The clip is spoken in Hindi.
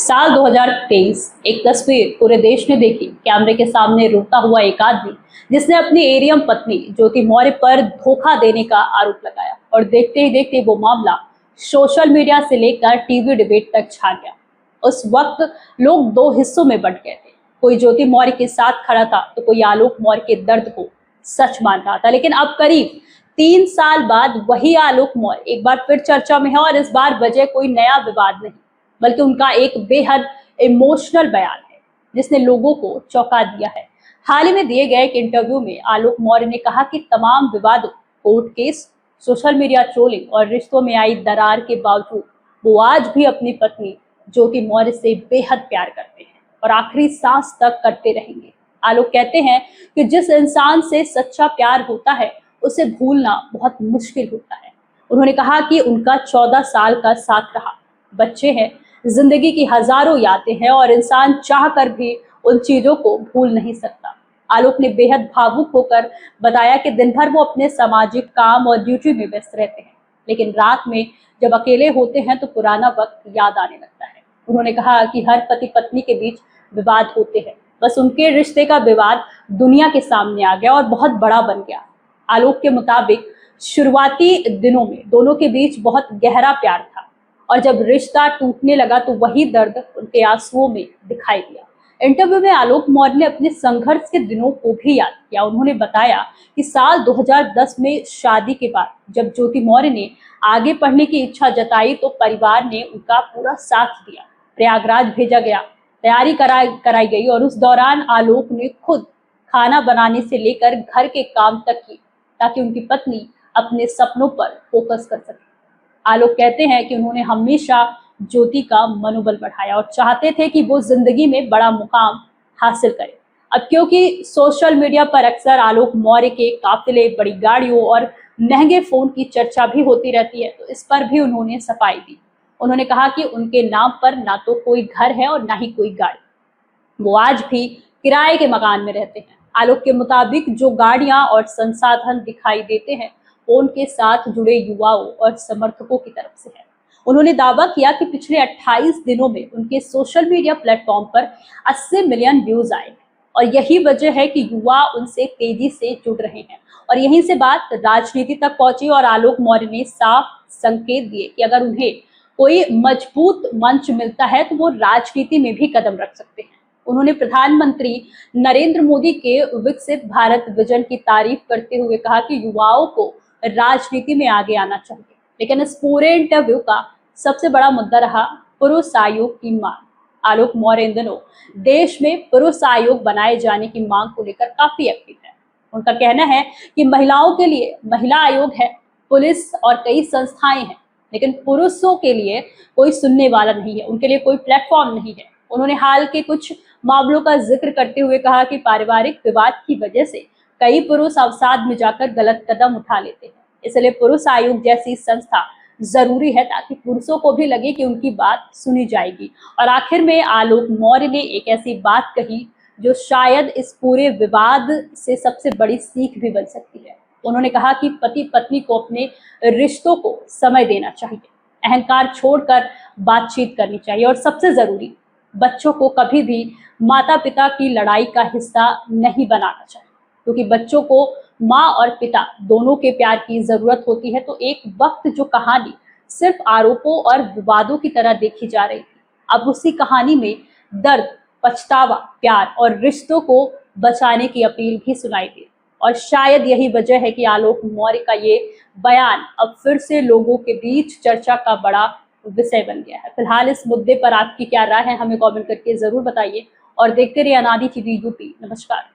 साल 2023 एक तस्वीर पूरे देश ने देखी। कैमरे के सामने रोता हुआ एक आदमी जिसने अपनी एरियम पत्नी ज्योति मौर्य पर धोखा देने का आरोप लगाया और देखते ही देखते वो मामला सोशल मीडिया से लेकर टीवी डिबेट तक छा गया। उस वक्त लोग दो हिस्सों में बंट गए थे। कोई ज्योति मौर्य के साथ खड़ा था तो कोई आलोक मौर्य के दर्द को सच मान रहा था। लेकिन अब करीब 3 साल बाद वही आलोक मौर्य एक बार फिर चर्चा में है और इस बार वजह कोई नया विवाद नहीं बल्कि उनका एक बेहद इमोशनल बयान है जिसने लोगों को चौंका दिया है। हाल ही में दिए गए एक इंटरव्यू में आलोक मौर्य ने कहा कि तमाम विवादों, court case, social media trolling और रिश्तों में आई दरार के बावजूद वो आज भी अपनी पत्नी ज्योति मौर्य से बेहद प्यार करते हैं और आखिरी सांस तक करते रहेंगे। आलोक कहते हैं कि जिस इंसान से सच्चा प्यार होता है उसे भूलना बहुत मुश्किल होता है। उन्होंने कहा कि उनका 14 साल का साथ रहा, बच्चे हैं, जिंदगी की हजारों यादें हैं और इंसान चाह कर भी उन चीजों को भूल नहीं सकता। आलोक ने बेहद भावुक होकर बताया कि दिन भर वो अपने सामाजिक काम और ड्यूटी में व्यस्त रहते हैं, लेकिन रात में जब अकेले होते हैं तो पुराना वक्त याद आने लगता है। उन्होंने कहा कि हर पति पत्नी के बीच विवाद होते हैं, बस उनके रिश्ते का विवाद दुनिया के सामने आ गया और बहुत बड़ा बन गया। आलोक के मुताबिक शुरुआती दिनों में दोनों के बीच बहुत गहरा प्यार था और जब रिश्ता टूटने लगा तो वही दर्द उनके आंसुओं में दिखाई दिया। इंटरव्यू में आलोक मौर्य ने अपने संघर्ष के दिनों को भी याद किया। उन्होंने बताया कि साल 2010 में शादी के बाद जब ज्योति मौर्य ने आगे पढ़ने की इच्छा जताई तो परिवार ने उनका पूरा साथ दिया। प्रयागराज भेजा गया, तैयारी कराई गई और उस दौरान आलोक ने खुद खाना बनाने से लेकर घर के काम तक की ताकि उनकी पत्नी अपने सपनों पर फोकस कर सके। आलोक कहते हैं कि उन्होंने हमेशा ज्योति का मनोबल बढ़ाया और चाहते थे कि वो जिंदगी में बड़ा मुकाम हासिल करे। अब क्योंकि सोशल मीडिया पर अक्सर आलोक मौर्य के काफिले, बड़ी गाड़ियों और महंगे फोन की चर्चा भी होती रहती है, तो इस पर भी उन्होंने सफाई दी। उन्होंने कहा कि उनके नाम पर ना तो कोई घर है और ना ही कोई गाड़ी, वो आज भी किराए के मकान में रहते हैं। आलोक के मुताबिक जो गाड़ियां और संसाधन दिखाई देते हैं वो उनके साथ जुड़े युवाओं और समर्थकों की तरफ से है। उन्होंने दावा किया कि पिछले 28 दिनों में उनके सोशल मीडिया प्लेटफॉर्म पर 80 मिलियन व्यूज आए और यही वजह है कि युवा उनसे तेजी से जुड़ रहे हैं। और यहीं से बात राजनीति तक पहुंची और आलोक मौर्य ने साफ संकेत दिए कि अगर उन्हें कोई मजबूत मंच मिलता है तो वो राजनीति में भी कदम रख सकते हैं। उन्होंने प्रधानमंत्री नरेंद्र मोदी के विकसित भारत विजन की तारीफ करते हुए कहा कि युवाओं को राजनीति में आगे आना चाहिए। लेकिन इस पूरे इंटरव्यू का सबसे बड़ा मुद्दा रहा पुरुष आयोग की मांग। आलोक मौर्य इन दिनों देश में पुरुष आयोग बनाए जाने की मांग को लेकर काफी एक्टिव है। उनका कहना है कि महिलाओं के लिए महिला आयोग है, पुलिस और कई संस्थाएं हैं, लेकिन पुरुषों के लिए कोई सुनने वाला नहीं है, उनके लिए कोई प्लेटफॉर्म नहीं है। उन्होंने हाल के कुछ मामलों का जिक्र करते हुए कहा कि पारिवारिक विवाद की वजह से कई पुरुष अवसाद में जाकर गलत कदम उठा लेते हैं, इसलिए पुरुष आयोग जैसी संस्था जरूरी है ताकि पुरुषों को भी लगे कि उनकी बात सुनी जाएगी। और आखिर में आलोक मौर्य ने एक ऐसी बात कही जो शायद इस पूरे विवाद से सबसे बड़ी सीख भी बन सकती है। उन्होंने कहा कि पति पत्नी को अपने रिश्तों को समय देना चाहिए, अहंकार छोड़कर बातचीत करनी चाहिए और सबसे जरूरी बच्चों को कभी भी माता पिता की लड़ाई का हिस्सा नहीं बनाना चाहिए, क्योंकि बच्चों को माँ और पिता दोनों के प्यार की जरूरत होती है। तो एक वक्त जो कहानी सिर्फ आरोपों और विवादों की तरह देखी जा रही थी, अब उसी कहानी में दर्द, पछतावा, प्यार और रिश्तों को बचाने की अपील भी सुनाई दी। और शायद यही वजह है कि आलोक मौर्य का ये बयान अब फिर से लोगों के बीच चर्चा का बड़ा विषय बन गया है। फिलहाल इस मुद्दे पर आपकी क्या राय है, हमें कमेंट करके जरूर बताइए और देखते रहिए अनादि टीवी यूपी। नमस्कार।